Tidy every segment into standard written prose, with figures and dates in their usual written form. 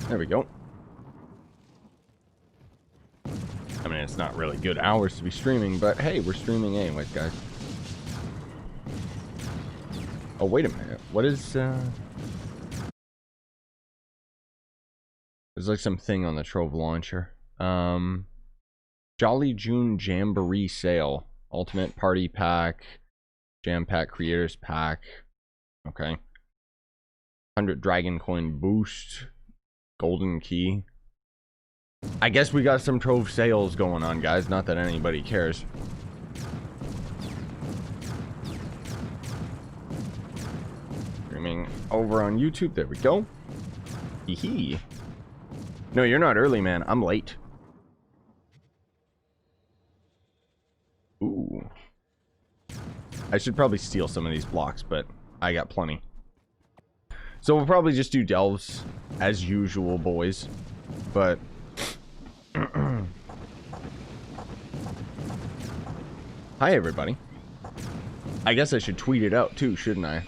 There we go. I mean, it's not really good hours to be streaming, but hey, we're streaming anyways, guys. Oh, wait a minute. What is, There's like something on the Trove launcher. Jolly June Jamboree Sale. Ultimate Party Pack. Jam Pack Creators Pack. Okay. 100 Dragon Coin Boost. Golden Key. I guess we got some Trove sales going on, guys. Not that anybody cares. Streaming over on YouTube. There we go. Hee. No, you're not early, man. I'm late. Ooh. I should probably steal some of these blocks, but I got plenty. So we'll probably just do delves as usual, boys. But hi, everybody. I guess I should tweet it out too, shouldn't I?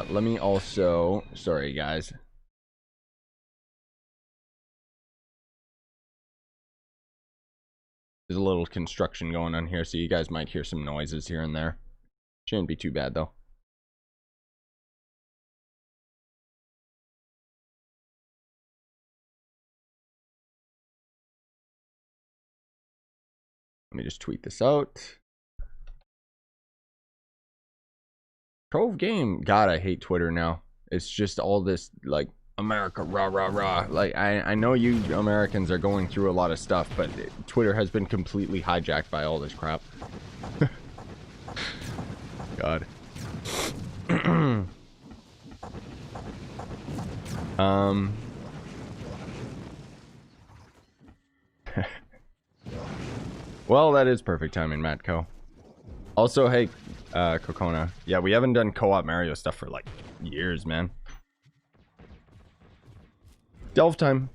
Let me also... Sorry, guys. There's a little construction going on here, so you guys might hear some noises here and there. Shouldn't be too bad, though. Let me just tweet this out. Trove game. God, I hate Twitter now. It's just all this, like, America, rah, rah, rah. Like, I know you Americans are going through a lot of stuff, but Twitter has been completely hijacked by all this crap. God. Well, that is perfect timing, Matco. Also, hey, Kokona. Yeah, we haven't done co-op Mario stuff for, like, years, man. Delve time.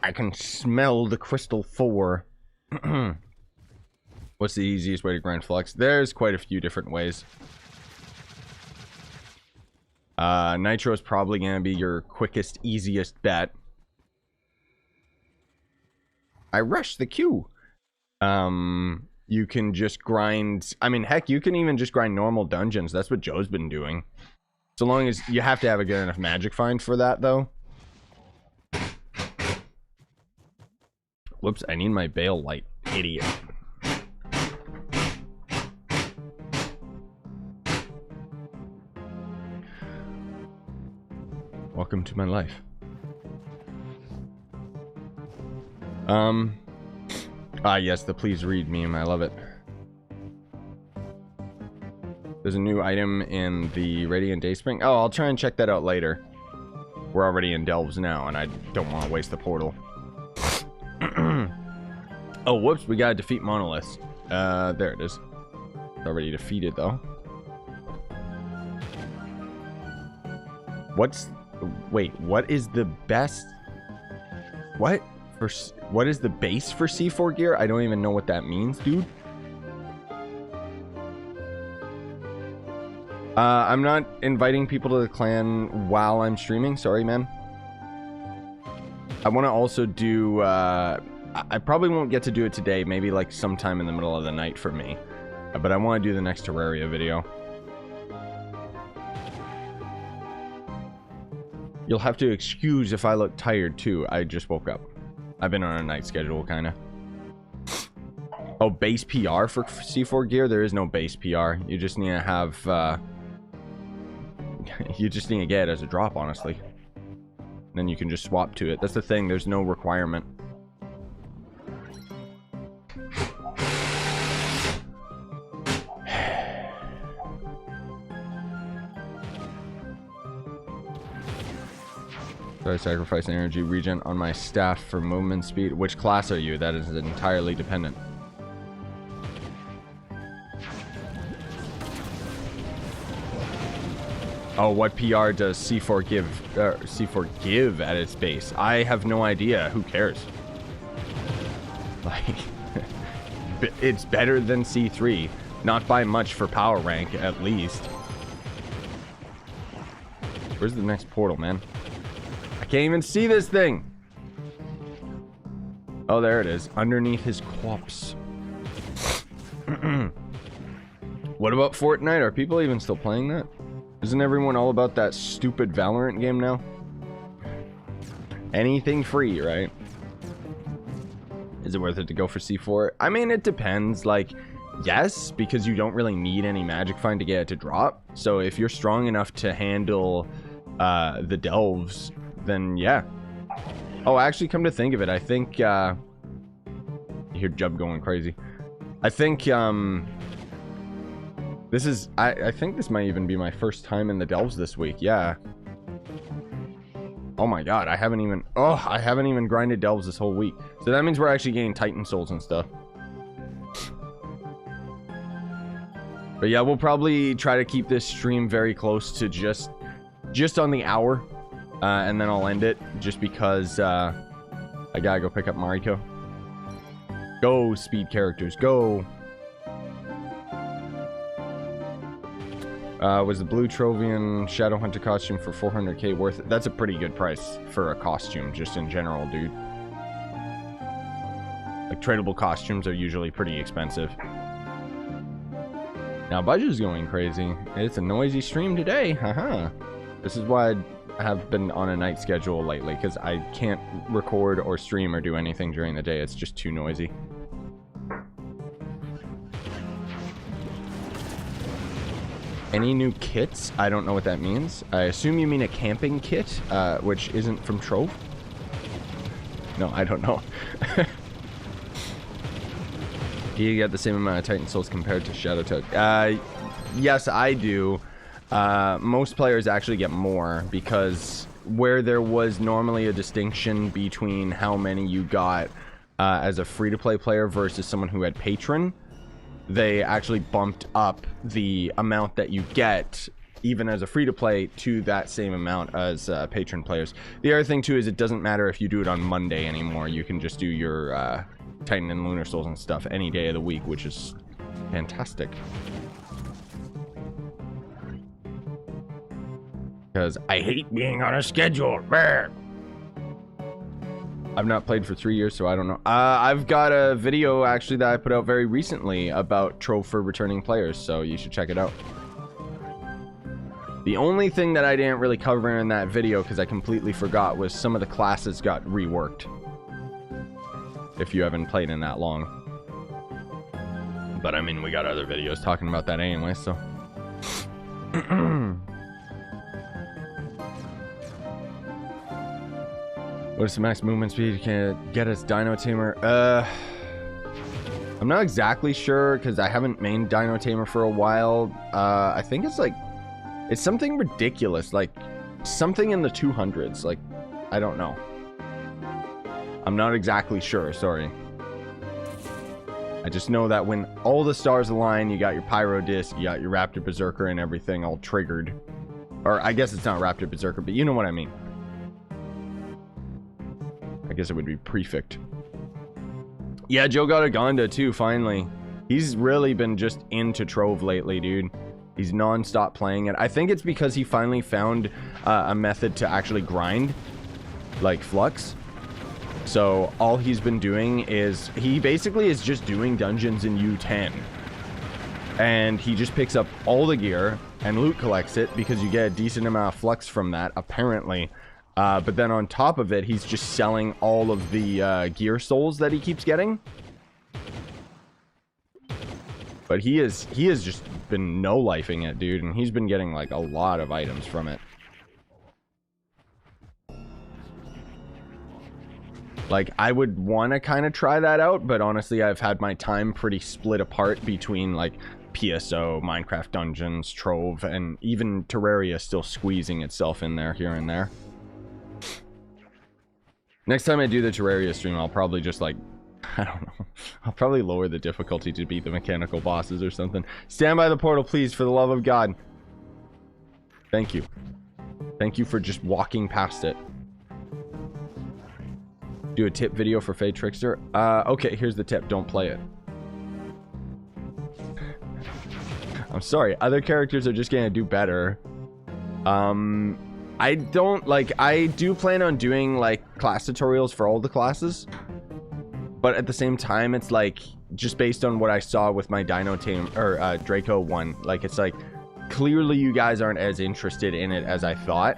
I can smell the Crystal 4. What's the easiest way to grind flux? There's quite a few different ways. Nitro is probably going to be your quickest, easiest bet. I rushed the queue. You can just grind... I mean, heck, you can even just grind normal dungeons. That's what Joe's been doing. So long as... You have to have a good enough magic find for that, though. Whoops, I need my bail light. Idiot. Welcome to my life. Yes, the please read meme. I love it. There's a new item in the Radiant Dayspring. Oh, I'll try and check that out later. We're already in Delves now, and I don't want to waste the portal. Oh, whoops, we gotta defeat monoliths. There it is. It's already defeated, though. Wait, what is the best... What is the base for C4 gear? I don't even know what that means, dude. I'm not inviting people to the clan while I'm streaming. Sorry, man. I want to also do... I probably won't get to do it today. Maybe like sometime in the middle of the night for me. But I want to do the next Terraria video. You'll have to excuse if I look tired too. I just woke up. I've been on a night schedule, kind of. Oh, base PR for C4 gear? There is no base PR. You just need to have... you just need to get it as a drop, honestly. Then you can just swap to it. That's the thing. There's no requirement. So I sacrifice energy regen on my staff for movement speed. Which class are you? That is entirely dependent. Oh, what PR does C4 give at its base? I have no idea. Who cares? Like, it's better than C3. Not by much for power rank, at least. Where's the next portal, man? I can't even see this thing. Oh, there it is. Underneath his corpse. What about Fortnite? Are people even still playing that? Isn't everyone all about that stupid Valorant game now? Anything free, right? Is it worth it to go for C4? I mean, it depends. Like, yes, because you don't really need any magic find to get it to drop. So if you're strong enough to handle the delves, then yeah. Oh, actually, come to think of it, I think, you hear Jub going crazy. I think, this is, I think this might even be my first time in the delves this week, yeah. Oh my god, I haven't even grinded delves this whole week. So that means we're actually getting Titan souls and stuff. But yeah, we'll probably try to keep this stream very close to just on the hour. And then I'll end it just because I gotta go pick up Mariko. Go, speed characters, go. Was the blue Trovian Shadow Hunter costume for 400k worth it? That's a pretty good price for a costume, just in general, dude. Like, tradable costumes are usually pretty expensive. Now, Budget's going crazy. It's a noisy stream today, haha. This is why I have been on a night schedule lately, because I can't record or stream or do anything during the day. It's just too noisy. Any new kits? I don't know what that means. I assume you mean a camping kit, which isn't from Trove. No, I don't know. Do you get the same amount of Titan Souls compared to Shadow Toad? Yes, I do. Most players actually get more, because where there was normally a distinction between how many you got as a free-to-play player versus someone who had patron, they actually bumped up the amount that you get even as a free-to-play to that same amount as patron players. The other thing too is it doesn't matter if you do it on Monday anymore. You can just do your Titan and Lunar Souls and stuff any day of the week, which is fantastic. Because I hate being on a schedule. Brr. I've not played for 3 years, so I don't know. I've got a video, actually, that I put out very recently about Trove for returning players, so you should check it out. The only thing that I didn't really cover in that video, because I completely forgot, was some of the classes got reworked. If you haven't played in that long. But, I mean, we got other videos talking about that anyway, so... What is the max movement speed? Can it get us Dino Tamer? I'm not exactly sure because I haven't mained Dino Tamer for a while. I think it's like, it's something ridiculous, like something in the 200s. Like, I don't know. I'm not exactly sure, sorry. I just know that when all the stars align, you got your Pyro Disc, you got your Raptor Berserker and everything all triggered. Or I guess it's not Raptor Berserker, but you know what I mean. I guess it would be Prefect. Yeah, Joe got a Gonda too, finally. He's really been just into Trove lately, dude. He's non-stop playing it. I think it's because he finally found a method to actually grind, like Flux. So all he's been doing is, he basically is just doing dungeons in U10. And he just picks up all the gear and loot collects it because you get a decent amount of Flux from that, apparently. But then on top of it, he's just selling all of the gear souls that he keeps getting. But he has just been no-lifing it, dude, and he's been getting like a lot of items from it. Like, I would want to kind of try that out, but honestly, I've had my time pretty split apart between like PSO, Minecraft Dungeons, Trove, and even Terraria still squeezing itself in there here and there. Next time I do the Terraria stream, I'll probably just like, I don't know. I'll probably lower the difficulty to beat the mechanical bosses or something. Stand by the portal, please, for the love of God. Thank you. Thank you for just walking past it. Do a tip video for Fade Trickster. Okay, here's the tip. Don't play it. I'm sorry. Other characters are just gonna do better. I don't, like, I do plan on doing, like, class tutorials for all the classes. But at the same time, it's like, just based on what I saw with my Dino Tame, or Draco one, like, it's like, clearly you guys aren't as interested in it as I thought.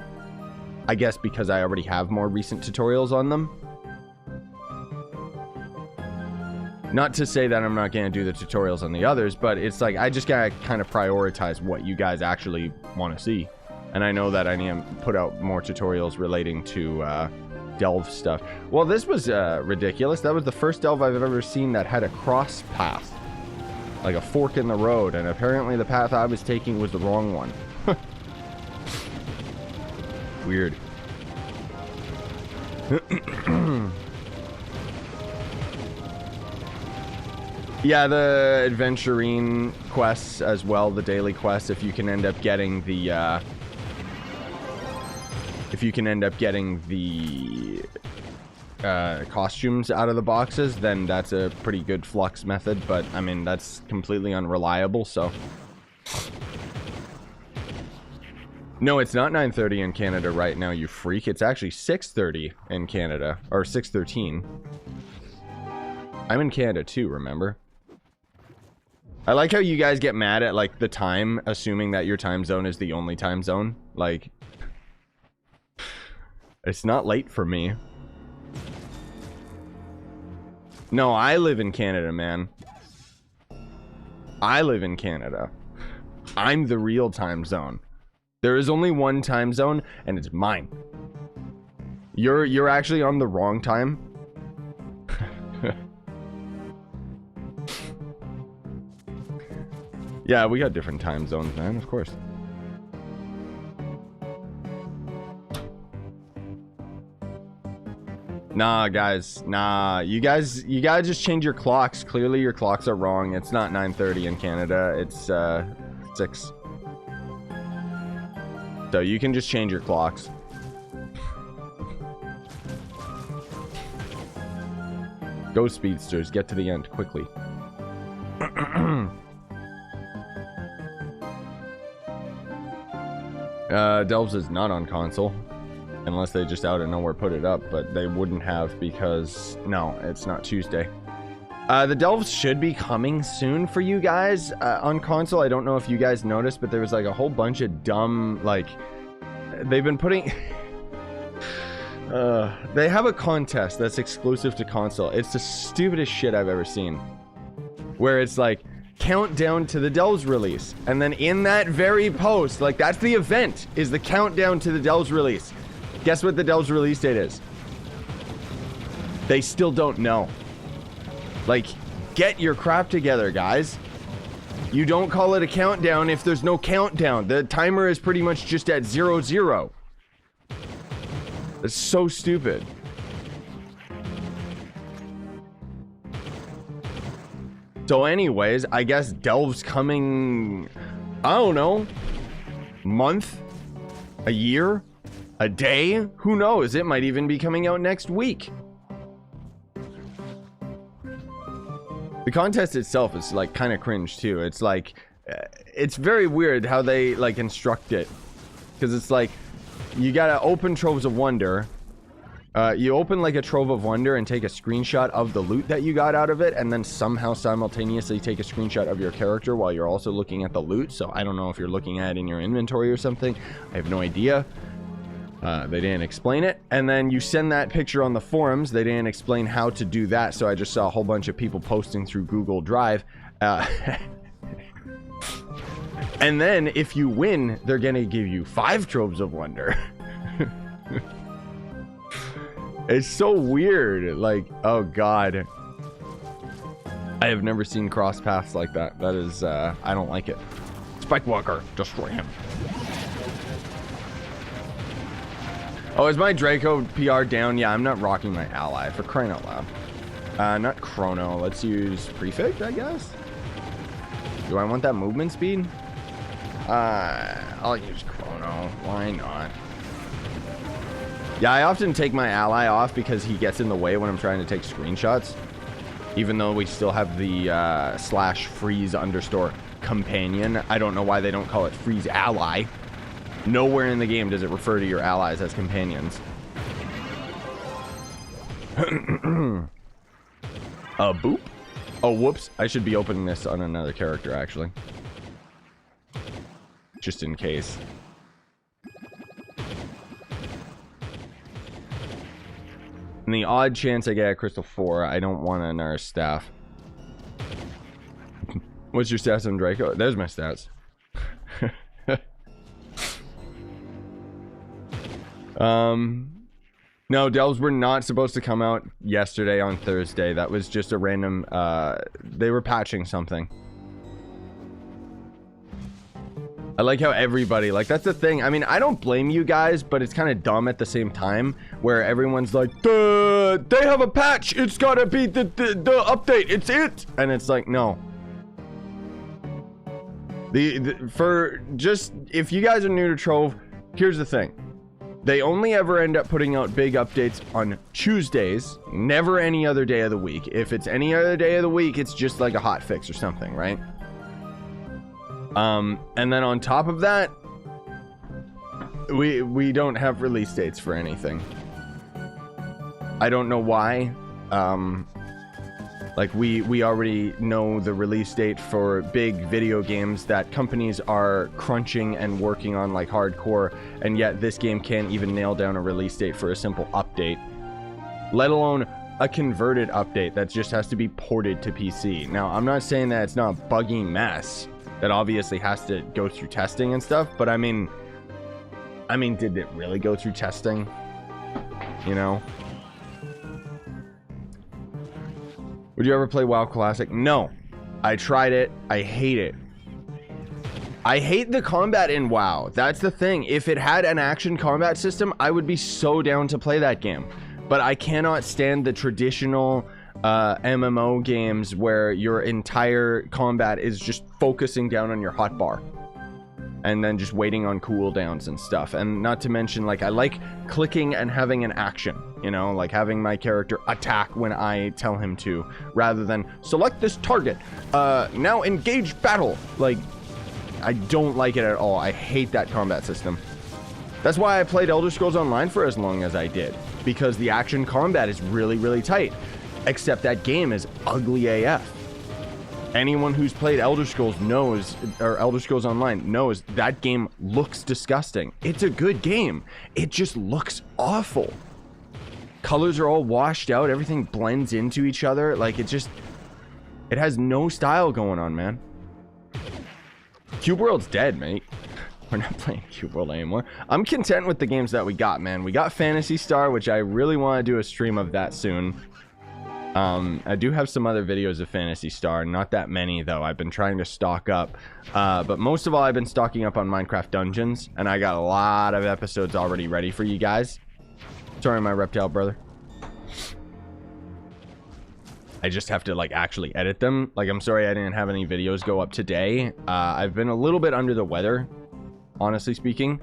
I guess because I already have more recent tutorials on them. Not to say that I'm not going to do the tutorials on the others, but it's like, I just gotta kind of prioritize what you guys actually want to see. And I know that I need to put out more tutorials relating to delve stuff. Well, this was ridiculous. That was the first delve I've ever seen that had a cross path. Like a fork in the road, and apparently the path I was taking was the wrong one. Weird. Yeah, the adventuring quests as well, the daily quests, if you can end up getting the costumes out of the boxes, then that's a pretty good flux method, but I mean, that's completely unreliable, so. No, it's not 9:30 in Canada right now, you freak. It's actually 6:30 in Canada, or 6:13. I'm in Canada too, remember? I like how you guys get mad at, like, the time, assuming that your time zone is the only time zone. Like, it's not late for me. No, I live in Canada, man. I live in Canada. I'm the real time zone. There is only one time zone, and it's mine. You're actually on the wrong time. Yeah, we got different time zones, man, of course. Nah, guys, nah. You guys just change your clocks. Clearly your clocks are wrong. It's not 9:30 in Canada. It's 6. So you can just change your clocks. Go speedsters, get to the end quickly. Delves is not on console. Unless they just out of nowhere put it up, but they wouldn't have because, no, it's not Tuesday. The Delves should be coming soon for you guys on console. I don't know if you guys noticed, but there was like a whole bunch of dumb, like, they've been putting... they have a contest that's exclusive to console. It's the stupidest shit I've ever seen. Where it's like, countdown to the Delves release. And then in that very post, like, that's the event, is the countdown to the Delves release. Guess what the Delves release date is? They still don't know. Like, get your crap together, guys. You don't call it a countdown if there's no countdown. The timer is pretty much just at 00. It's so stupid. So anyways, I guess Delve's coming, I don't know, month, a year, a day, who knows? It might even be coming out next week. The contest itself is like kind of cringe too. It's like, it's very weird how they like instruct it. Because it's like, you gotta open Troves of Wonder. You open like a Trove of Wonder and take a screenshot of the loot that you got out of it, and then somehow simultaneously take a screenshot of your character while you're also looking at the loot. So I don't know if you're looking at it in your inventory or something. I have no idea. They didn't explain it. And then you send that picture on the forums. They didn't explain how to do that, so I just saw a whole bunch of people posting through Google Drive. And then if you win, they're gonna give you 5 Troves of Wonder. It's so weird. Like, oh god, I have never seen cross paths like that. That is, I don't like it. Spike Walker, destroy him. Oh, is my Draco PR down? Yeah, I'm not rocking my ally, for crying out loud. Not Chrono. Let's use Prefect, I guess. Do I want that movement speed? I'll use Chrono. Why not? Yeah, I often take my ally off because he gets in the way when I'm trying to take screenshots. Even though we still have the /freeze_ companion. I don't know why they don't call it freeze ally. Nowhere in the game does it refer to your allies as companions. Boop. Oh, whoops. I should be opening this on another character, actually. Just in case. In the odd chance I get a Crystal 4, I don't want a Nurse Staff. What's your stats on Draco? There's my stats. No, Delves were not supposed to come out yesterday on Thursday. That was just a random, they were patching something. I like how everybody, like, that's the thing. I mean, I don't blame you guys, but it's kind of dumb at the same time, where everyone's like, they have a patch, it's gotta be the update, it's it. And it's like, no. For just, if you guys are new to Trove, here's the thing. They only ever end up putting out big updates on Tuesdays, never any other day of the week. If it's any other day of the week, it's just like a hot fix or something, right? And then on top of that, we don't have release dates for anything. I don't know why. Like we already know the release date for big video games that companies are crunching and working on like hardcore, and yet this game can't even nail down a release date for a simple update, let alone a converted update that just has to be ported to PC. Now, I'm not saying that it's not a buggy mess that obviously has to go through testing and stuff, but I mean, did it really go through testing? You know? Would you ever play WoW Classic? No. I tried it. I hate it. I hate the combat in WoW. That's the thing. If it had an action combat system, I would be so down to play that game. But I cannot stand the traditional MMO games where your entire combat is just focusing down on your hotbar and then just waiting on cooldowns and stuff. And not to mention, like, I like clicking and having an action, you know, like having my character attack when I tell him to, rather than select this target, now engage battle. Like, I don't like it at all. I hate that combat system. That's why I played Elder Scrolls Online for as long as I did, because the action combat is really, really tight. Except that game is ugly AF. Anyone who's played Elder Scrolls knows, or Elder Scrolls Online knows, that game looks disgusting. It's a good game. It just looks awful. Colors are all washed out. Everything blends into each other. Like, it has no style going on, man. Cube World's dead, mate. We're not playing Cube World anymore. I'm content with the games that we got, man. We got Phantasy Star, which I really want to do a stream of that soon. I do have some other videos of Phantasy Star, not that many though. I've been trying to stock up, but most of all I've been stocking up on Minecraft Dungeons, and I got a lot of episodes already ready for you guys. Sorry, my reptile brother. I just have to like actually edit them. Like, I'm sorry I didn't have any videos go up today. I've been a little bit under the weather, honestly speaking.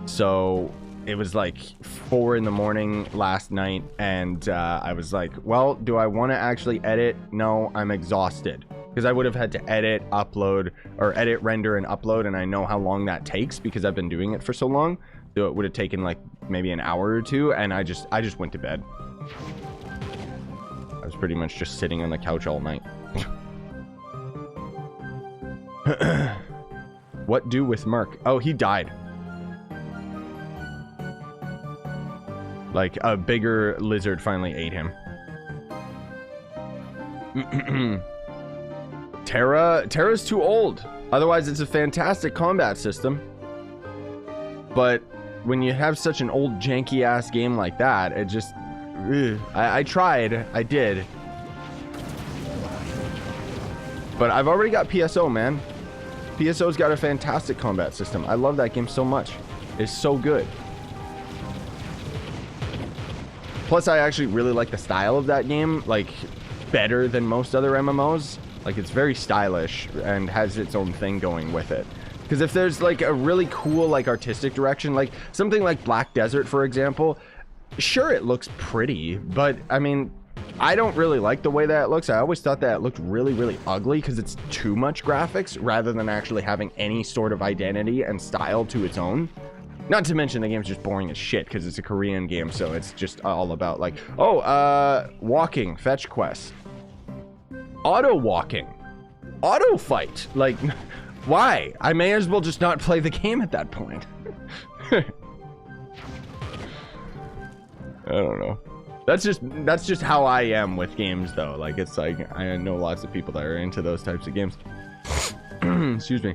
So it was like 4 in the morning last night, and I was like, well, do I want to actually edit? No, I'm exhausted, because I would have had to edit, upload, or edit, render, and upload, and I know how long that takes because I've been doing it for so long. So it would have taken like maybe an hour or two, and I just went to bed. I was pretty much just sitting on the couch all night. What do with Merc? Oh, he died. Like, a bigger lizard finally ate him. Terra's too old. Otherwise, it's a fantastic combat system. But when you have such an old, janky-ass game like that, it just... I tried. I did. But I've already got PSO, man. PSO's got a fantastic combat system. I love that game so much. It's so good. Plus, I actually really like the style of that game, like, better than most other MMOs. Like, it's very stylish and has its own thing going with it. Because if there's, like, a really cool, like, artistic direction, like, something like Black Desert, for example, sure, it looks pretty, but, I mean, I don't really like the way that it looks. I always thought that it looked really, really ugly because it's too much graphics rather than actually having any sort of identity and style to its own. Not to mention the game's just boring as shit because it's a Korean game, so it's just all about like, oh, walking, fetch quests, auto walking, auto fight. Like, why? I may as well just not play the game at that point. I don't know. That's just how I am with games, though. Like, it's like, I know lots of people that are into those types of games. Excuse me.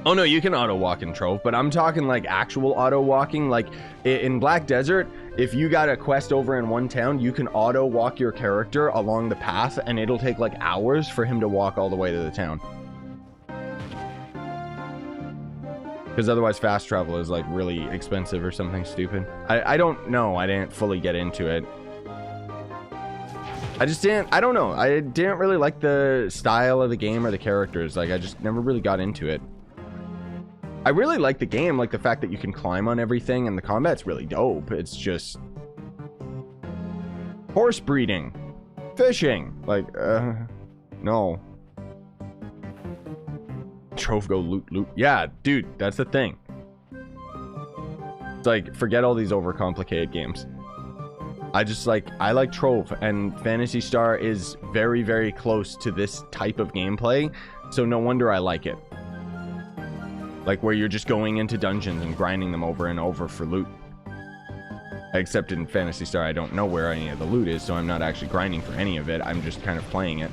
Oh no, you can auto walk in Trove, but I'm talking like actual auto walking. Like in Black Desert, if you got a quest over in one town, you can auto walk your character along the path, and it'll take like hours for him to walk all the way to the town. Because otherwise fast travel is like really expensive or something stupid. I don't know. I didn't fully get into it. I don't know. I didn't really like the style of the game or the characters. Like, I just never really got into it. I really like the game, like the fact that you can climb on everything and the combat's really dope. It's just horse breeding, fishing, like, no. Trove go loot. Yeah, dude, that's the thing. It's like, forget all these overcomplicated games. I like Trove, and Phantasy Star is very, very close to this type of gameplay, so no wonder I like it. Like, where you're just going into dungeons and grinding them over and over for loot. Except in Phantasy Star, I don't know where any of the loot is, so I'm not actually grinding for any of it. I'm just kind of playing it.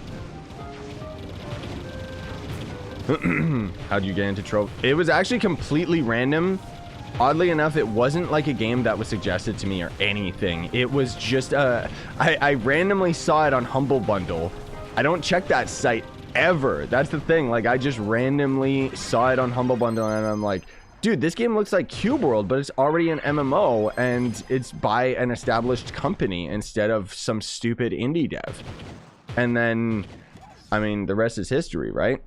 How'd you get into Trove? It was actually completely random. Oddly enough, it wasn't like a game that was suggested to me or anything. It was just, I randomly saw it on Humble Bundle. I don't check that site ever. That's the thing. Like, I just randomly saw it on Humble Bundle, and I'm like, dude, this game looks like Cube World, but it's already an MMO, and it's by an established company instead of some stupid indie dev. And then, I mean, the rest is history, right?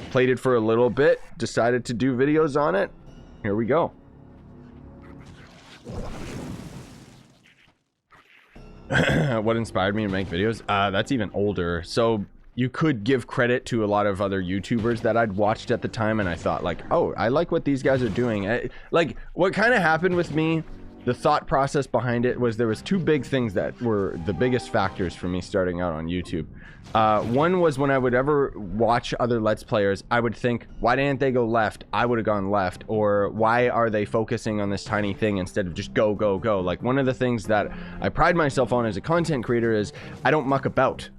Played it for a little bit, decided to do videos on it. Here we go. What inspired me to make videos? That's even older. So you could give credit to a lot of other YouTubers that I'd watched at the time, and I thought like, oh, I like what these guys are doing. Like, what kind of happened with me, the thought process behind it was there was two big things that were the biggest factors for me starting out on YouTube. One was when I would ever watch other Let's Players, I would think, why didn't they go left? I would have gone left. Or why are they focusing on this tiny thing instead of just go, go, go? Like, one of the things that I pride myself on as a content creator is I don't muck about.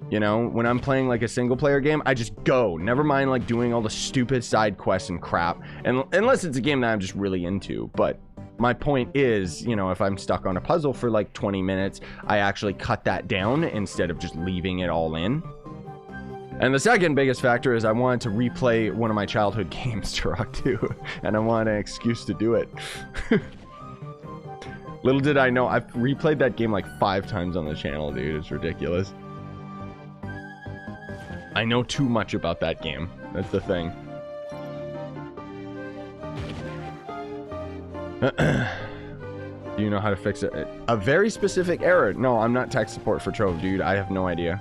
You know, when I'm playing like a single player game, I just go. Never mind like doing all the stupid side quests and crap. And unless it's a game that I'm just really into. But my point is, you know, if I'm stuck on a puzzle for like 20 minutes, I actually cut that down instead of just leaving it all in. And the second biggest factor is I wanted to replay one of my childhood games, Turok 2, and I wanted an excuse to do it. Little did I know, I've replayed that game like 5 times on the channel, dude. It's ridiculous. I know too much about that game. That's the thing. Do you know how to fix it? A very specific error. No, I'm not tech support for Trove, dude. I have no idea.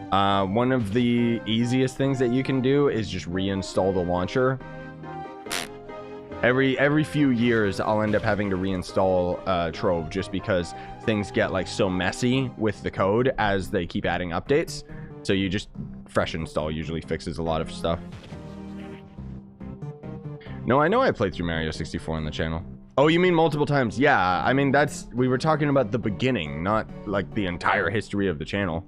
One of the easiest things that you can do is just reinstall the launcher. Every few years, I'll end up having to reinstall Trove just because things get like so messy with the code as they keep adding updates. So you just fresh install usually fixes a lot of stuff. No, I know I played through Mario 64 on the channel. Oh, you mean multiple times? Yeah, I mean, we were talking about the beginning, not like the entire history of the channel.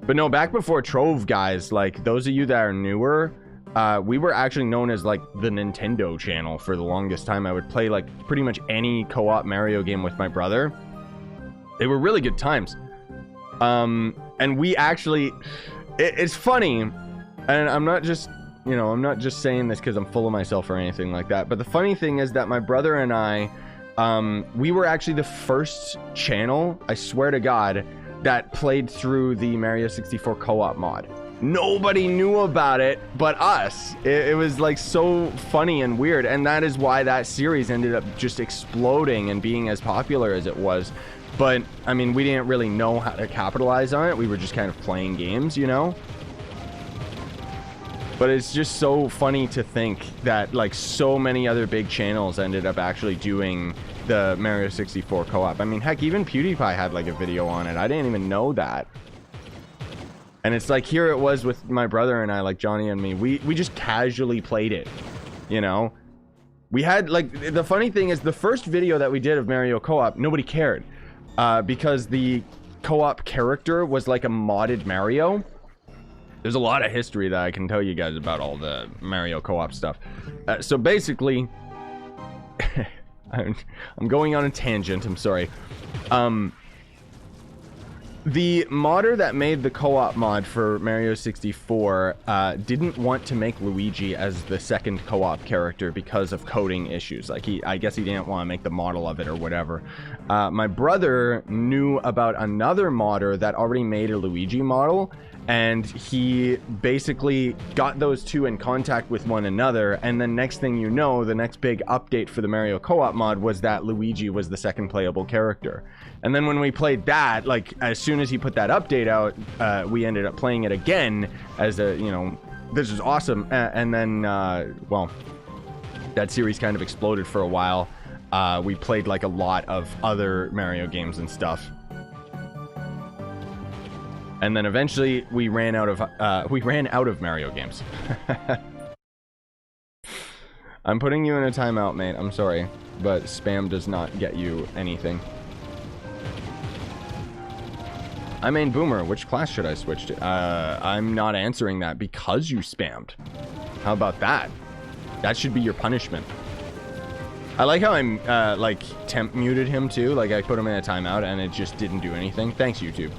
But no, back before Trove, guys, like those of you that are newer, we were actually known as like the Nintendo channel for the longest time. I would play like pretty much any co-op Mario game with my brother. They were really good times. And we actually, it's funny, and I'm not just, you know, I'm not just saying this because I'm full of myself or anything like that, but the funny thing is that my brother and I, we were actually the first channel, I swear to God, that played through the Mario 64 co-op mod. Nobody knew about it but us. It was like so funny and weird, and that is why that series ended up just exploding and being as popular as it was. But, I mean, we didn't really know how to capitalize on it. We were just kind of playing games, you know? But it's just so funny to think that, like, so many other big channels ended up actually doing the Mario 64 co-op. I mean, heck, even PewDiePie had, like, a video on it. I didn't even know that. And it's like, here it was with my brother and I, like, Johnny and me. We just casually played it, you know? We had, like, the funny thing is, the first video that we did of Mario co-op, nobody cared. Because the co-op character was, like, a modded Mario. There's a lot of history that I can tell you guys about all the Mario co-op stuff. So basically, I'm going on a tangent, I'm sorry. The modder that made the co-op mod for Mario 64 didn't want to make Luigi as the second co-op character because of coding issues. Like, I guess he didn't want to make the model of it or whatever. My brother knew about another modder that already made a Luigi model, and he basically got those two in contact with one another, and then next thing you know, the next big update for the Mario co-op mod was that Luigi was the second playable character. And then when we played that, like, as soon as he put that update out, we ended up playing it again as a, you know, this is awesome. And then, well, that series kind of exploded for a while. We played, like, a lot of other Mario games and stuff. And then eventually we ran out of Mario games. I'm putting you in a timeout, mate. I'm sorry, but spam does not get you anything. I mean, Boomer, which class should I switch to? I'm not answering that because you spammed. How about that? That should be your punishment. I like how I'm, like, temp muted him too. Like, I put him in a timeout and it just didn't do anything. Thanks, YouTube.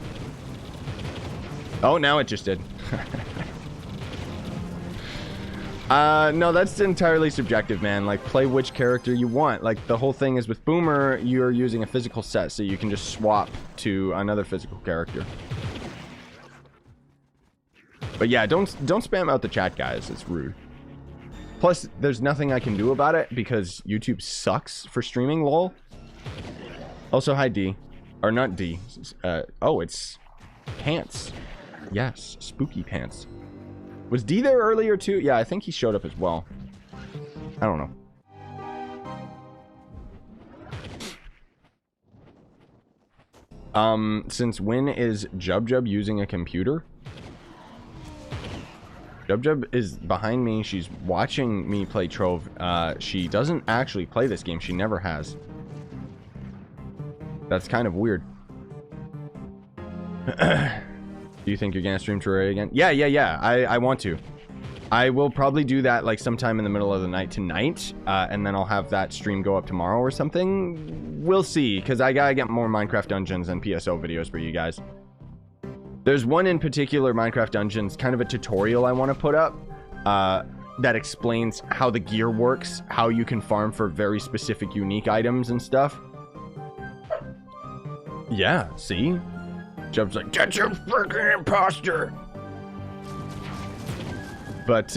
Oh, now it just did. No, that's entirely subjective, man. Like, play which character you want. Like, the whole thing is with Boomer, you're using a physical set, so you can just swap to another physical character. But yeah, don't spam out the chat, guys. It's rude. Plus, there's nothing I can do about it because YouTube sucks for streaming, lol. Also, hi, D. Or not D. Oh, it's Pants. Yes, Spooky Pants. Was D there earlier too? Yeah, I think he showed up as well. I don't know. Since when is Jub using a computer? Jub is behind me. She's watching me play Trove. She doesn't actually play this game. She never has. That's kind of weird. Do you think you're gonna stream Terraria again? Yeah. I want to. I will probably do that like sometime in the middle of the night tonight, and then I'll have that stream go up tomorrow or something. We'll see, because I gotta get more Minecraft Dungeons and PSO videos for you guys. There's one in particular, Minecraft Dungeons, kind of a tutorial I want to put up, that explains how the gear works, how you can farm for very specific unique items and stuff. Yeah, see? Jub's like, that's a freaking imposter. But,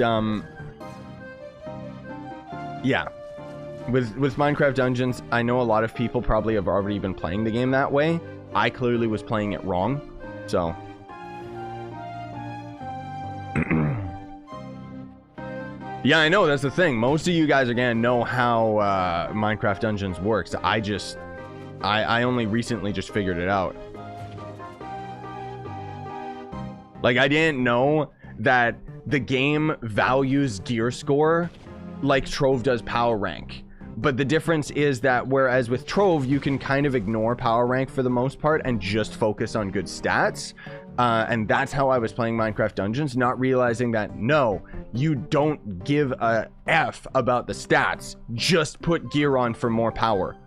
yeah. With Minecraft Dungeons, I know a lot of people probably have already been playing the game that way. I clearly was playing it wrong, so. Yeah, I know, that's the thing. Most of you guys are gonna know how Minecraft Dungeons works. I only recently just figured it out. Like, I didn't know that the game values gear score like Trove does power rank. But the difference is that whereas with Trove, you can kind of ignore power rank for the most part and just focus on good stats. And that's how I was playing Minecraft Dungeons, not realizing that, no, you don't give a F about the stats. Just put gear on for more power.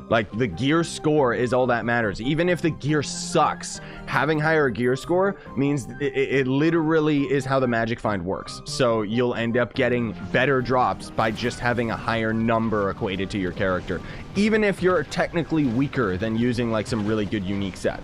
Like, the gear score is all that matters. Even if the gear sucks, having higher gear score means it literally is how the magic find works. So you'll end up getting better drops by just having a higher number equated to your character, even if you're technically weaker than using like some really good unique set.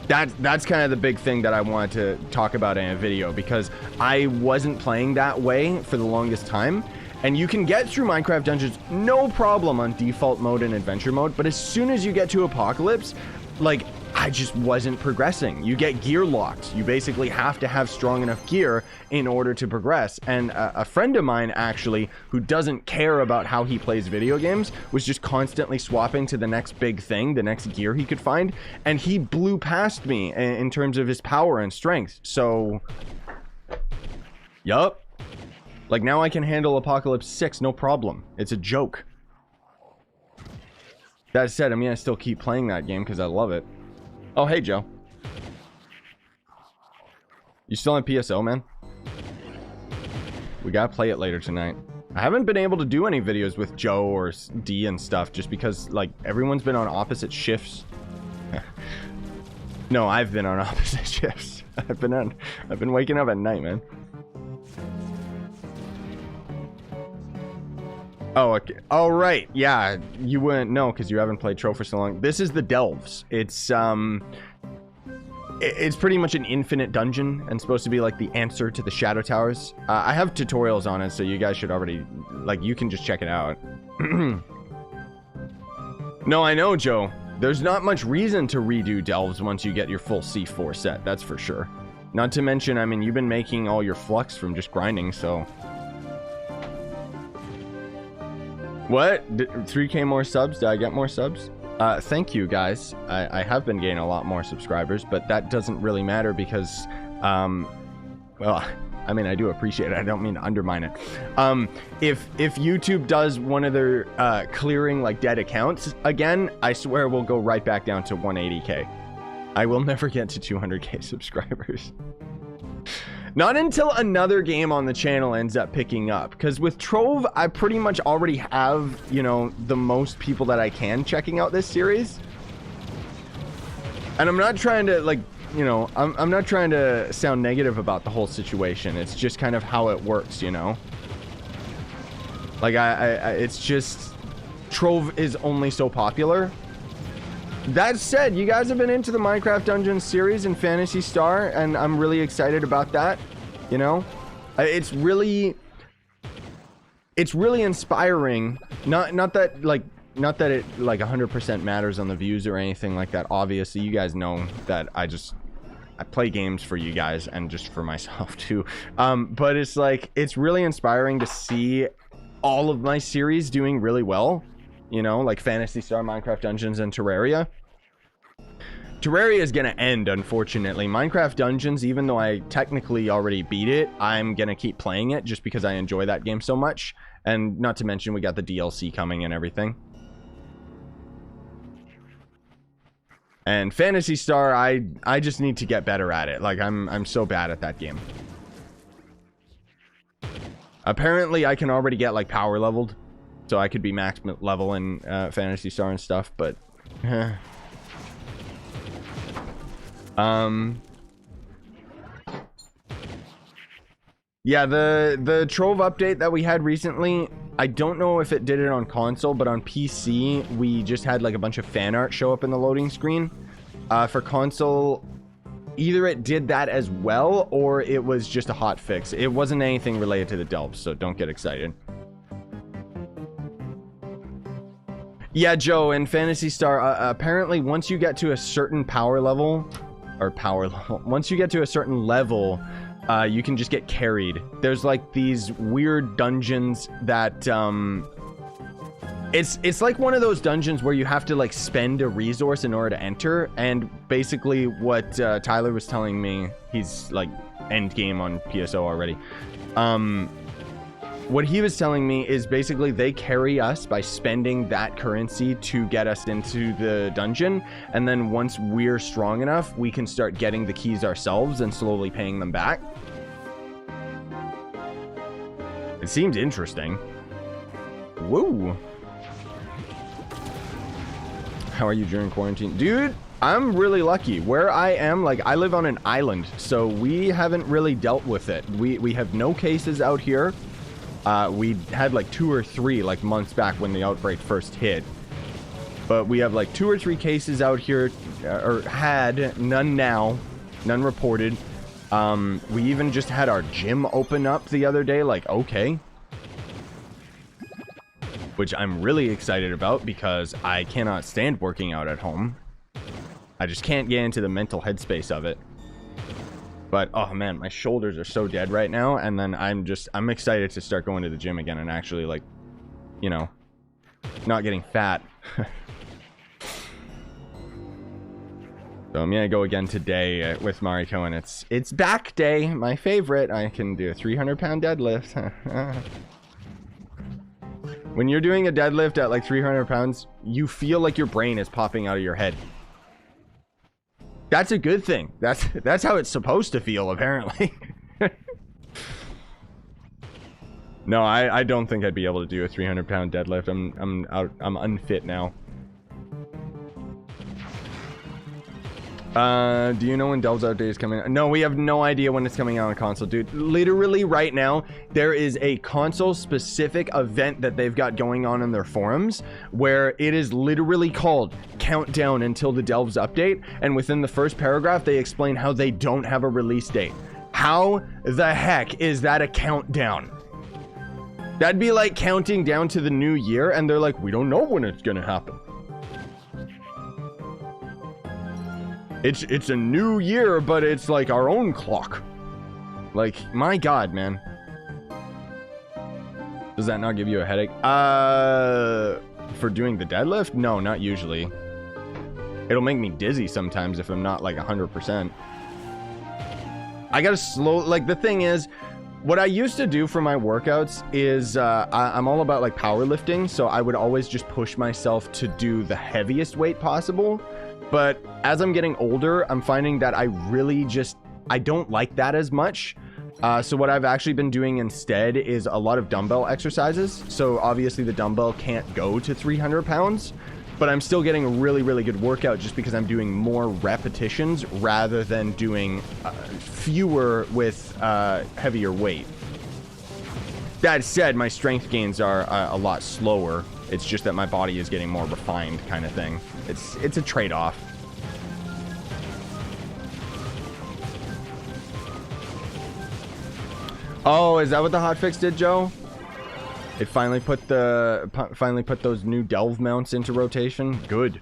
That's kind of the big thing that I wanted to talk about in a video, because I wasn't playing that way for the longest time. And you can get through Minecraft dungeons no problem on default mode and adventure mode, but as soon as you get to Apocalypse, like, I just wasn't progressing. You get gear locked. You basically have to have strong enough gear in order to progress. And a friend of mine, actually, who doesn't care about how he plays video games, was just constantly swapping to the next big thing, the next gear he could find, and he blew past me in terms of his power and strength. So, yup. Like, now I can handle Apocalypse 6, no problem. It's a joke. That said, I'm gonna still keep playing that game because I love it. Oh, hey, Joe. You still on PSO, man? We gotta play it later tonight. I haven't been able to do any videos with Joe or D and stuff just because, like, everyone's been on opposite shifts. No, I've been on opposite shifts. I've been waking up at night, man. Oh, okay. Oh, right. Yeah, you wouldn't know because you haven't played Trove for so long. This is the Delves. It's pretty much an infinite dungeon and supposed to be like the answer to the Shadow Towers. I have tutorials on it, so you guys should already, like, you can just check it out. No, I know, Joe. There's not much reason to redo Delves once you get your full C4 set, that's for sure. Not to mention, I mean, you've been making all your flux from just grinding, so... What? 3K more subs? Did I get more subs? Thank you, guys. I have been getting a lot more subscribers, but that doesn't really matter because, well, I mean, I do appreciate it. I don't mean to undermine it. If YouTube does one of their clearing, like, dead accounts again, I swear we'll go right back down to 180K. I will never get to 200K subscribers. Not until another game on the channel ends up picking up. Because with Trove, I pretty much already have, you know, the most people that I can checking out this series. And I'm not trying to, like, you know, I'm not trying to sound negative about the whole situation. It's just kind of how it works, you know? Like, it's just... Trove is only so popular. That said, you guys have been into the Minecraft Dungeons series and Phantasy Star, and I'm really excited about that, you know? It's really inspiring. Not that it like 100% matters on the views or anything like that. Obviously, you guys know that I play games for you guys and just for myself too. But it's like, it's really inspiring to see all of my series doing really well. You know, like Phantasy Star, Minecraft Dungeons, and Terraria. Terraria is gonna end, unfortunately. Minecraft Dungeons, even though I technically already beat it, I'm gonna keep playing it just because I enjoy that game so much. And not to mention, we got the DLC coming and everything. And Phantasy Star, I just need to get better at it. Like, I'm so bad at that game. Apparently, I can already get, like, power leveled. So I could be max level in Phantasy Star and stuff, but... Yeah, the Trove update that we had recently, I don't know if it did it on console, but on PC, we just had, like, a bunch of fan art show up in the loading screen. For console, either it did that as well, or it was just a hot fix. It wasn't anything related to the Delves, so don't get excited. Yeah, Joe, in Phantasy Star, apparently once you get to a certain once you get to a certain level, you can just get carried. There's like these weird dungeons that, it's like one of those dungeons where you have to like spend a resource in order to enter, and basically what Tyler was telling me, he's like end game on PSO already. What he was telling me is basically they carry us by spending that currency to get us into the dungeon, and then once we're strong enough, we can start getting the keys ourselves and slowly paying them back. It seemed interesting. Whoa. How are you during quarantine? Dude, I'm really lucky. Where I am, like, I live on an island, so we haven't really dealt with it. We have no cases out here. We had like 2 or 3 like months back when the outbreak first hit, but we have like 2 or 3 cases out here, or had none now, none reported. We even just had our gym open up the other day. Like, okay, which I'm really excited about because I cannot stand working out at home. I just can't get into the mental headspace of it. But, oh man, my shoulders are so dead right now, and then I'm excited to start going to the gym again and actually, like, you know, not getting fat. So I'm gonna go again today with Mariko, and it's back day, my favorite. I can do a 300-pound deadlift. When you're doing a deadlift at like 300 pounds, you feel like your brain is popping out of your head. That's a good thing. That's how it's supposed to feel, apparently. No, I don't think I'd be able to do a 300-pound deadlift. I'm unfit now. Do you know when Delve's Update is coming out? No, we have no idea when it's coming out on console, dude. Literally right now, there is a console-specific event that they've got going on in their forums where it is literally called Countdown Until the Delve's Update, and within the first paragraph, they explain how they don't have a release date. How the heck is that a countdown? That'd be like counting down to the new year, and they're like, we don't know when it's gonna happen. It's a new year, but it's like our own clock. Like, my God, man. Does that not give you a headache? For doing the deadlift? No, not usually. It'll make me dizzy sometimes if I'm not like 100%. I gotta slow, like, the thing is, what I used to do for my workouts is, I'm all about like powerlifting, so I would always just push myself to do the heaviest weight possible. But as I'm getting older, I'm finding that I don't like that as much. So what I've actually been doing instead is a lot of dumbbell exercises. So obviously the dumbbell can't go to 300 pounds, but I'm still getting a really, really good workout just because I'm doing more repetitions rather than doing fewer with heavier weight. That said, my strength gains are a lot slower. It's just that my body is getting more refined, kind of thing. It's a trade-off. Oh, is that what the hotfix did, Joe? It finally put those new delve mounts into rotation. Good.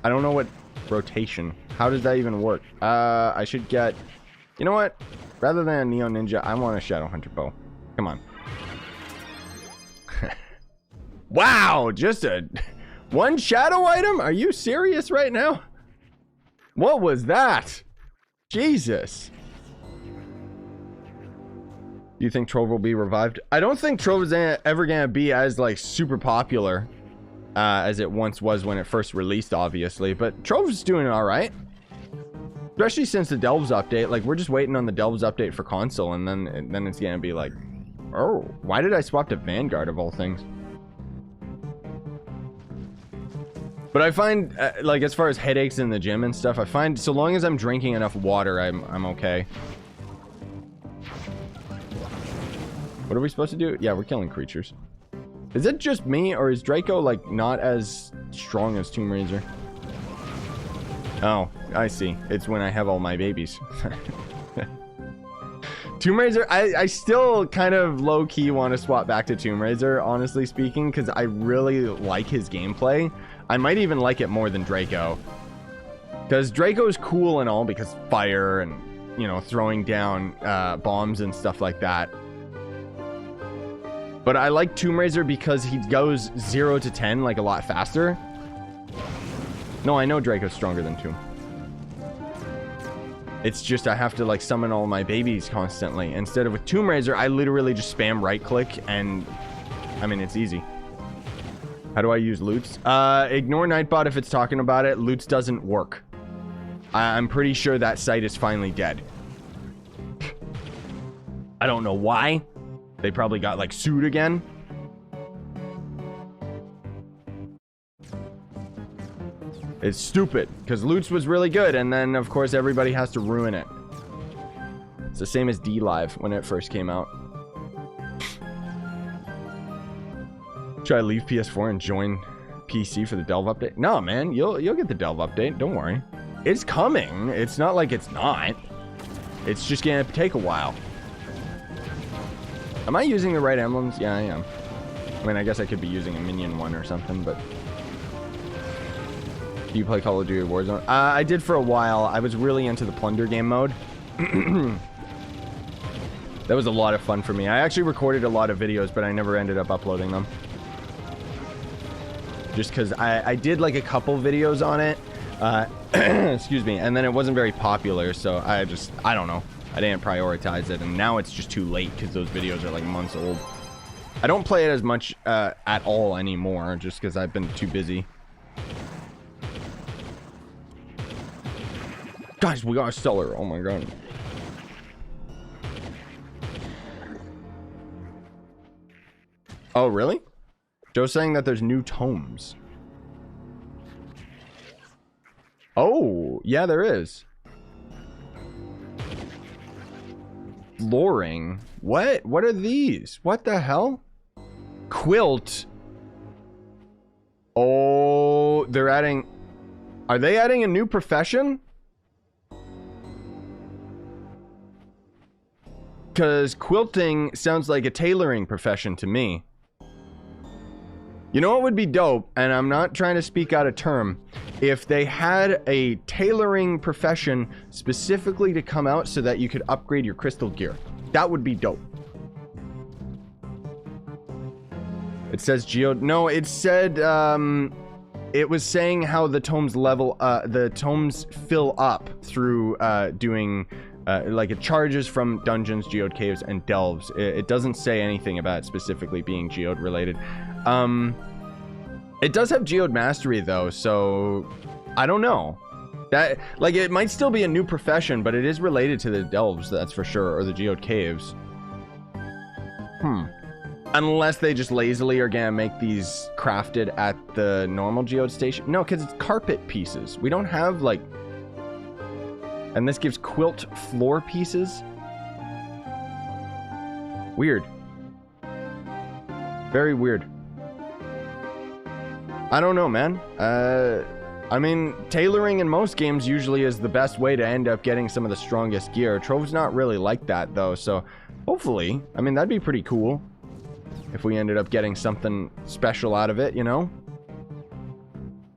I don't know what rotation. How does that even work? I should get. You know what? Rather than a Neo Ninja, I want a Shadow Hunter bow. Come on. Wow, just one shadow item? Are you serious right now? What was that? Jesus. Do you think Trove will be revived? I don't think Trove is ever gonna be as like super popular as it once was when it first released, obviously. But Trove's doing all right, especially since the Delves update. Like, we're just waiting on the Delves update for console, and then it's gonna be like, oh, why did I swap to Vanguard of all things? But I find, like, as far as headaches in the gym and stuff, I find so long as I'm drinking enough water, I'm okay. What are we supposed to do? Yeah, we're killing creatures. Is it just me, or is Draco, like, not as strong as Tomb Raider? Oh, I see. It's when I have all my babies. Tomb Raider, I still kind of low-key want to swap back to Tomb Raider, honestly speaking, because I really like his gameplay. I might even like it more than Draco. Because Draco's cool and all, because fire and, you know, throwing down bombs and stuff like that. But I like Tomb Raider because he goes 0 to 10, like, a lot faster. No, I know Draco's stronger than Tomb. It's just I have to, like, summon all my babies constantly. Instead of with Tomb Raider, I literally just spam right-click, and, I mean, it's easy. How do I use loots? Ignore Nightbot if it's talking about it. Loots doesn't work. I'm pretty sure that site is finally dead. I don't know why. They probably got, like, sued again. It's stupid, because Loots was really good, and then, of course, everybody has to ruin it. It's the same as D-Live when it first came out. Should I leave PS4 and join PC for the Delve update? No, man, you'll get the Delve update. Don't worry. It's coming. It's not like it's not. It's just gonna take a while. Am I using the right emblems? Yeah, I am. I mean, I guess I could be using a minion one or something, but... Do you play Call of Duty Warzone? I did for a while. I was really into the plunder game mode. That was a lot of fun for me. I actually recorded a lot of videos, but I never ended up uploading them. Just because I did like a couple videos on it. Excuse me. And then it wasn't very popular, so I don't know. I didn't prioritize it, and now it's just too late because those videos are like months old. I don't play it as much at all anymore, just because I've been too busy. Guys, we got a stellar. Oh my god. Oh, really? Joe's saying that there's new tomes. Oh, yeah, there is. Flooring. What? What are these? What the hell? Quilt. Oh, they're adding... Are they adding a new profession? Because quilting sounds like a tailoring profession to me. You know what would be dope, and I'm not trying to speak out of term, if they had a tailoring profession specifically to come out so that you could upgrade your crystal gear. That would be dope. It says Geode. No, it said, it was saying how the tomes level, the tomes fill up through doing, like it charges from dungeons, geode caves, and delves. It doesn't say anything about it specifically being geode related. It does have geode mastery though, so I don't know. That, like, it might still be a new profession, but it is related to the delves, that's for sure, or the geode caves. Unless they just lazily are gonna make these crafted at the normal geode station. No, because it's carpet pieces. We don't have, like... And this gives quilt floor pieces? Weird. Very weird. I don't know, man. I mean, tailoring in most games usually is the best way to end up getting some of the strongest gear. Trove's not really like that, though, so hopefully, I mean, that'd be pretty cool if we ended up getting something special out of it, you know?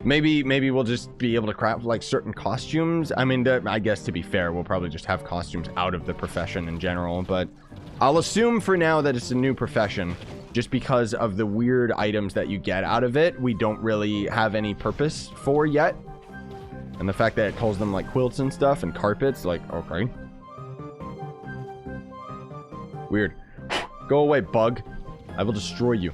Maybe we'll just be able to craft, like, certain costumes. I mean, I guess, to be fair, we'll probably just have costumes out of the profession in general, but I'll assume for now that it's a new profession. Just because of the weird items that you get out of it, we don't really have any purpose for yet. And the fact that it calls them like quilts and stuff and carpets, like, okay. Weird. Go away, bug. I will destroy you.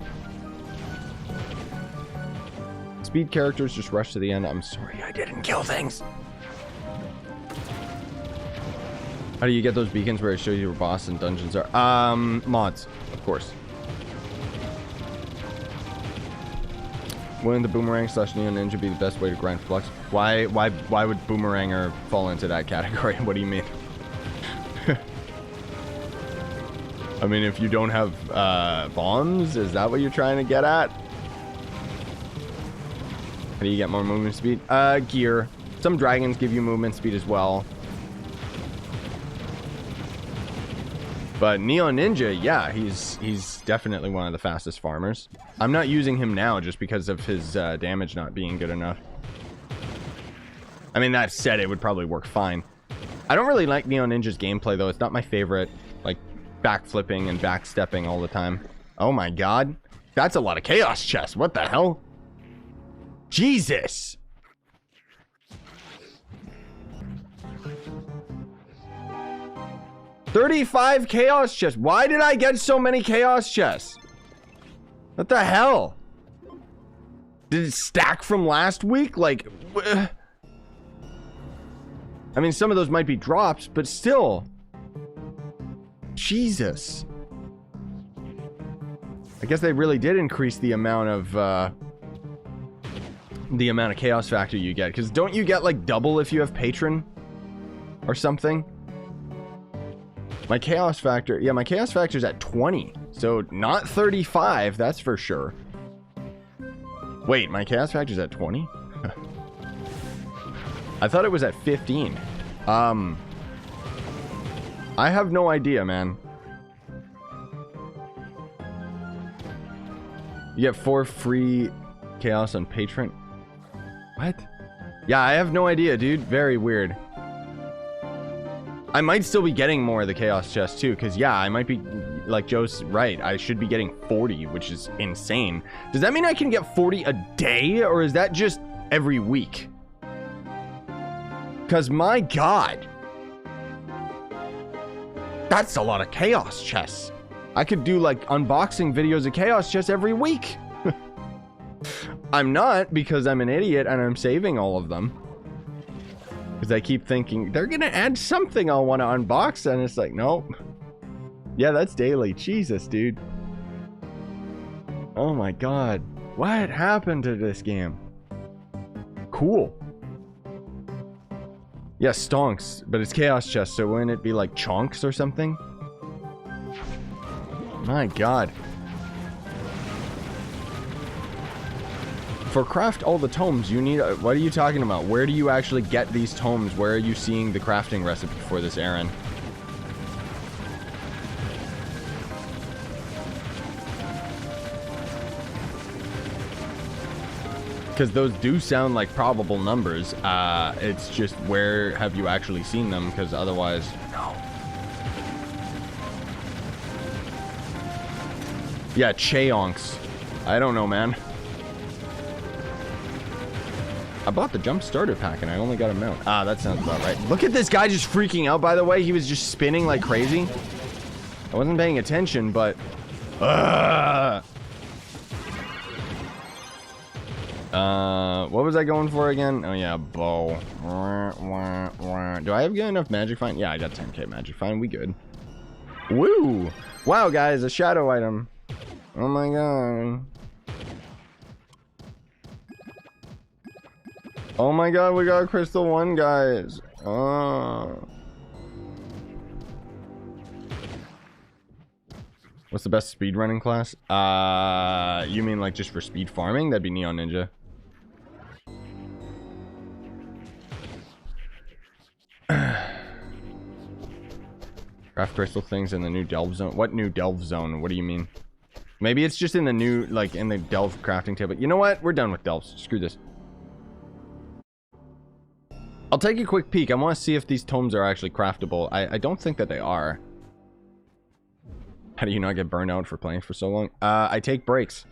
Speed characters just rush to the end. I'm sorry, I didn't kill things. How do you get those beacons where it shows you where boss and dungeons are? Mods, of course. Wouldn't the boomerang slash neon ninja be the best way to grind flux? Why would boomeranger fall into that category? What do you mean? I mean, if you don't have bombs, is that what you're trying to get at? How do you get more movement speed? Gear. Some dragons give you movement speed as well. But Neon Ninja, yeah, he's definitely one of the fastest farmers. I'm not using him now just because of his damage not being good enough. I mean, that said, it would probably work fine. I don't really like Neon Ninja's gameplay, though. It's not my favorite, like, backflipping and backstepping all the time. Oh my god. That's a lot of chaos chests. What the hell? Jesus! $35 chaos chests. Why did I get so many chaos chests? What the hell? Did it stack from last week? Like, I mean, some of those might be drops, but still. Jesus. I guess they really did increase the amount of chaos factor you get. Because don't you get like double if you have patron or something? My chaos factor, yeah, my chaos factor is at 20, so not 35, that's for sure. Wait, my chaos factor is at 20? I thought it was at 15. I have no idea, man. You get 4 free chaos on Patreon. What? Yeah, I have no idea, dude. Very weird. I might still be getting more of the chaos chest too, because yeah, I might be, like Joe's right, I should be getting 40, which is insane. Does that mean I can get 40 a day, or is that just every week? Because my god, that's a lot of chaos chests. I could do like unboxing videos of chaos chests every week. I'm not, because I'm an idiot and I'm saving all of them. Because I keep thinking, they're going to add something I'll want to unbox. And it's like, nope. Yeah, that's daily. Jesus, dude. Oh my god. What happened to this game? Cool. Yeah, stonks. But it's chaos chest, so wouldn't it be like chonks or something? My god. For craft all the tomes, you need... what are you talking about? Where do you actually get these tomes? Where are you seeing the crafting recipe for this, Aaron? Because those do sound like probable numbers. It's just where have you actually seen them? Because otherwise... no. Yeah, Cheonks. I don't know, man. I bought the jump starter pack and I only got a mount. Ah, that sounds about right. Look at this guy just freaking out, by the way. He was just spinning like crazy. I wasn't paying attention, but... what was I going for again? Oh, yeah, bow. Do I have good enough magic find? Yeah, I got 10k magic find. We good. Woo! Wow, guys, a shadow item. Oh, my god. Oh my god, we got Crystal 1, guys. Oh. What's the best speedrunning class? You mean like just for speed farming? That'd be Neon Ninja. Craft crystal things in the new delve zone. What new delve zone? What do you mean? Maybe it's just in the new, like in the delve crafting table. You know what? We're done with delves. Screw this. I'll take a quick peek. I want to see if these tomes are actually craftable. I don't think that they are. How do you not get burned out for playing for so long? I take breaks.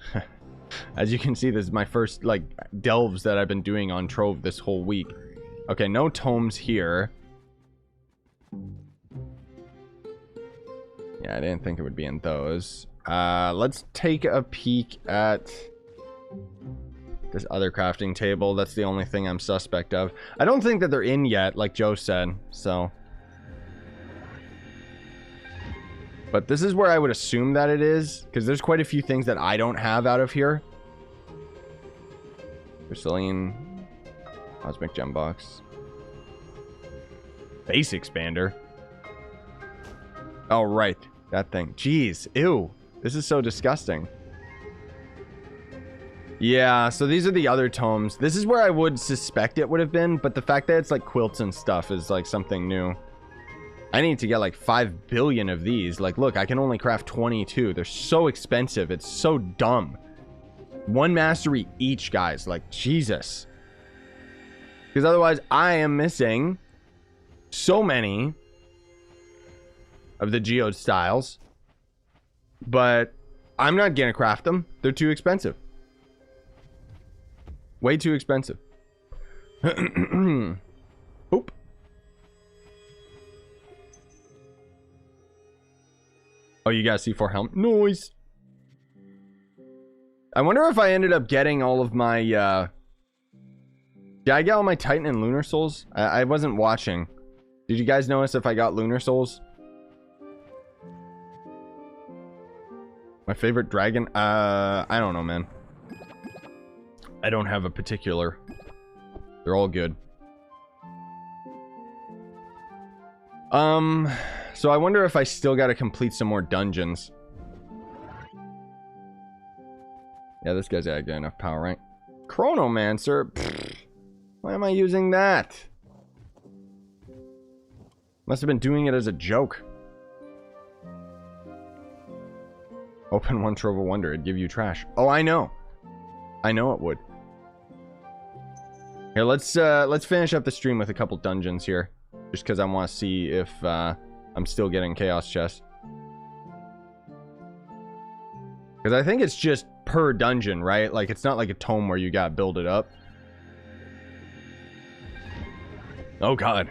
As you can see, this is my first, like, delves that I've been doing on Trove this whole week. Okay, no tomes here. Yeah, I didn't think it would be in those. Let's take a peek at... this other crafting table. That's the only thing I'm suspect of. I don't think that they're in yet, like Joe said, so. But this is where I would assume that it is, because there's quite a few things that I don't have out of here. Crystalline. Cosmic Gem Box. Base Expander. Oh, right. That thing. Jeez. Ew. This is so disgusting. Yeah, so these are the other tomes. This is where I would suspect it would have been, but the fact that it's like quilts and stuff is like something new. I need to get like 5 billion of these. Like, look, I can only craft 22. They're so expensive. It's so dumb. 1 mastery each, guys. Like, Jesus. Because otherwise, I am missing so many of the geode styles. But I'm not going to craft them. They're too expensive. Way too expensive. Oop. Oh, you got C4 helmet. Noise. I wonder if I ended up getting all of my, did I get all my Titan and Lunar Souls? I wasn't watching. Did you guys notice if I got Lunar Souls? My favorite dragon? I don't know, man. I don't have a particular. They're all good. So I wonder if I still got to complete some more dungeons. Yeah, this guy's got enough power, right? Chronomancer? Pfft. Why am I using that? Must have been doing it as a joke. Open one Trove of Wonder. It'd give you trash. Oh, I know. I know it would. Here, let's finish up the stream with a couple dungeons here. Just because I want to see if I'm still getting Chaos Chest. Because I think it's just per dungeon, right? Like, it's not like a tome where you gotta build it up. Oh, God.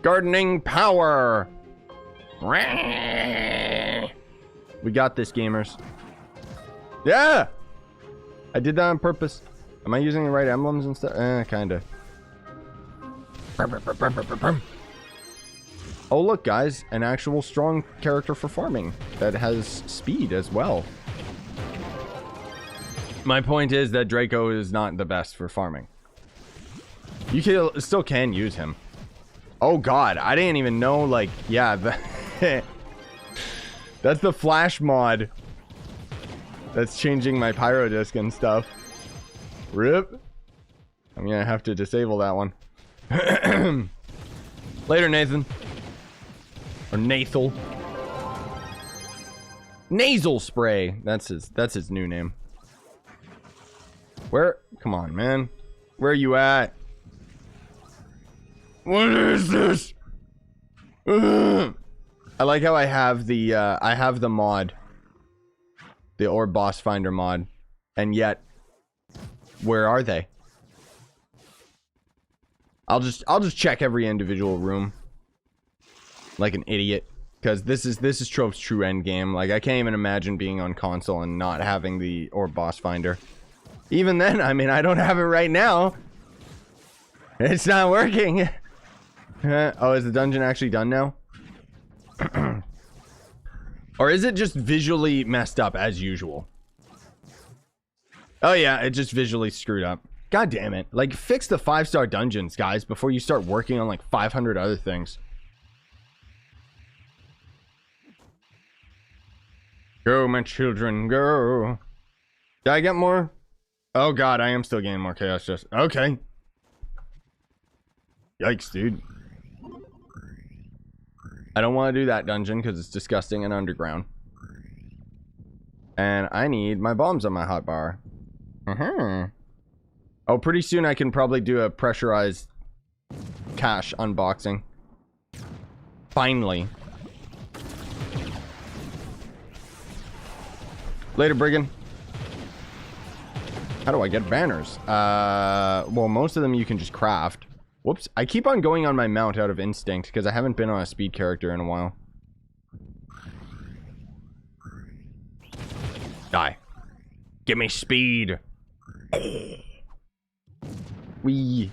Gardening power! We got this, gamers. Yeah! I did that on purpose. Am I using the right emblems and stuff? Kinda. Oh, look, guys. An actual strong character for farming that has speed as well. My point is that Draco is not the best for farming. You still can use him. Oh, God. I didn't even know, like, yeah. That's the flash mod. That's changing my pyro disc and stuff. RIP. I'm gonna have to disable that one. Later, Nathan. Or Nathal. Nasal spray. That's his new name. Where? Come on, man. Where are you at? What is this? I like how I have the mod. The Orb Boss Finder mod. And yet, where are they? I'll just check every individual room. Like an idiot. Because this is Trove's true end game. Like, I can't even imagine being on console and not having the Orb Boss Finder. Even then, I mean, I don't have it right now. It's not working. Oh, is the dungeon actually done now? Or is it just visually messed up as usual? Oh yeah, it just visually screwed up. God damn it. Like, fix the 5-star dungeons, guys, before you start working on like 500 other things. Go, my children, go. Did I get more? Oh god, I am still getting more chaos just. Okay. Yikes, dude. I don't want to do that dungeon because it's disgusting and underground. And I need my bombs on my hotbar. Oh, pretty soon I can probably do a pressurized cache unboxing. Finally. Later, Brigand. How do I get banners? Well, most of them you can just craft. Whoops. I keep on going on my mount out of instinct because I haven't been on a speed character in a while. Die. Give me speed. Wee.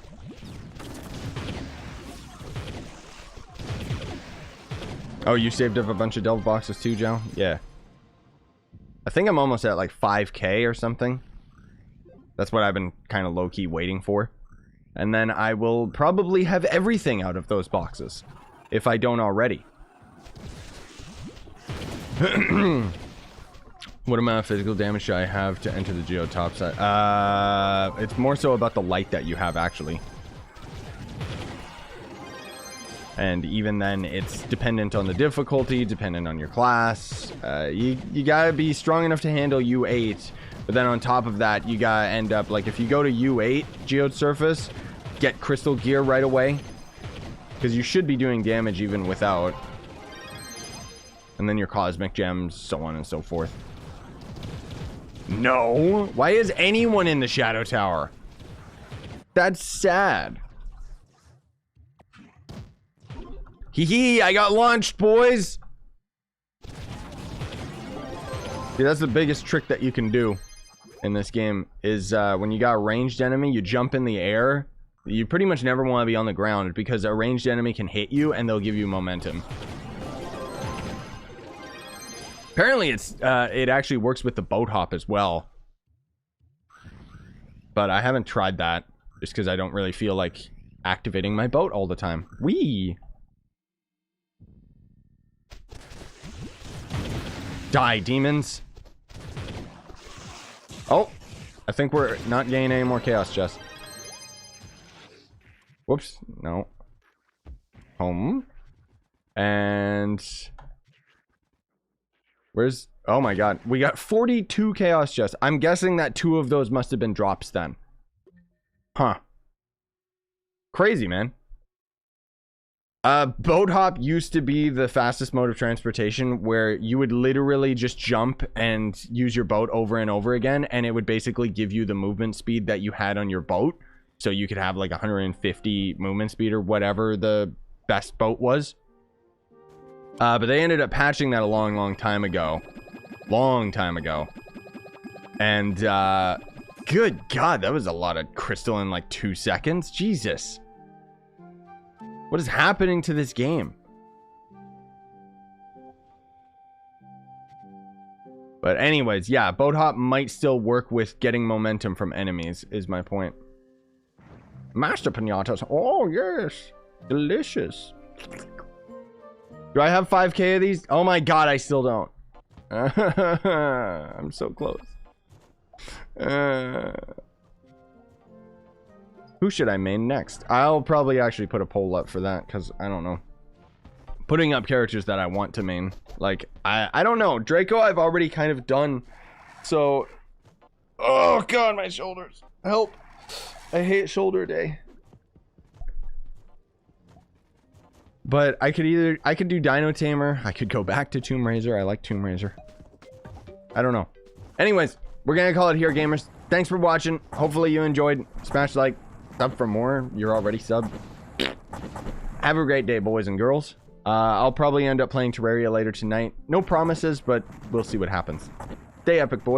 Oh, you saved up a bunch of delve boxes too, Joe? Yeah. I think I'm almost at like 5k or something. That's what I've been kind of low-key waiting for. And then I will probably have everything out of those boxes. If I don't already. What amount of physical damage do I have to enter the Geode topside? It's more so about the light that you have, actually. And even then, it's dependent on the difficulty, dependent on your class. You gotta be strong enough to handle U8. But then on top of that, you gotta end up, like, if you go to U8 Geode Surface, get Crystal Gear right away. Because you should be doing damage even without. And then your Cosmic Gems, so on and so forth. No! Why is anyone in the Shadow Tower? That's sad. Hee hee, I got launched, boys! See, that's the biggest trick that you can do in this game, is when you got a ranged enemy, you jump in the air. You pretty much never want to be on the ground, because a ranged enemy can hit you, and they'll give you momentum. Apparently, it actually works with the boat hop as well. But I haven't tried that, just because I don't really feel like activating my boat all the time. Whee! Die, demons. Oh, I think we're not getting any more chaos chests. Whoops, no. Home. And Where's... Oh my god. We got 42 chaos chests. I'm guessing that 2 of those must have been drops then. Huh. Crazy, man. Boat hop used to be the fastest mode of transportation, where you would literally just jump and use your boat over and over again, and it would basically give you the movement speed that you had on your boat. So you could have like 150 movement speed or whatever the best boat was. But they ended up patching that a long time ago. Long time ago. And, good God, that was a lot of crystal in like 2 seconds. Jesus. What is happening to this game? But anyways, yeah, boat hop might still work with getting momentum from enemies, is my point. Master pinatas. Oh, yes. Delicious. Do I have 5k of these? Oh my god, I still don't. I'm so close. Who should I main next? I'll probably actually put a poll up for that, because I don't know. Putting up characters that I want to main. Like, I don't know. Draco I've already kind of done. So... Oh god, my shoulders. Help. I hate shoulder day. But I could do Dino Tamer. I could go back to Tomb Raiser. I like Tomb Raiser. I don't know. Anyways, we're gonna call it here, gamers. Thanks for watching. Hopefully you enjoyed. Smash like, sub for more. You're already subbed. Have a great day, boys and girls. I'll probably end up playing Terraria later tonight. No promises, but we'll see what happens. Stay epic, boys.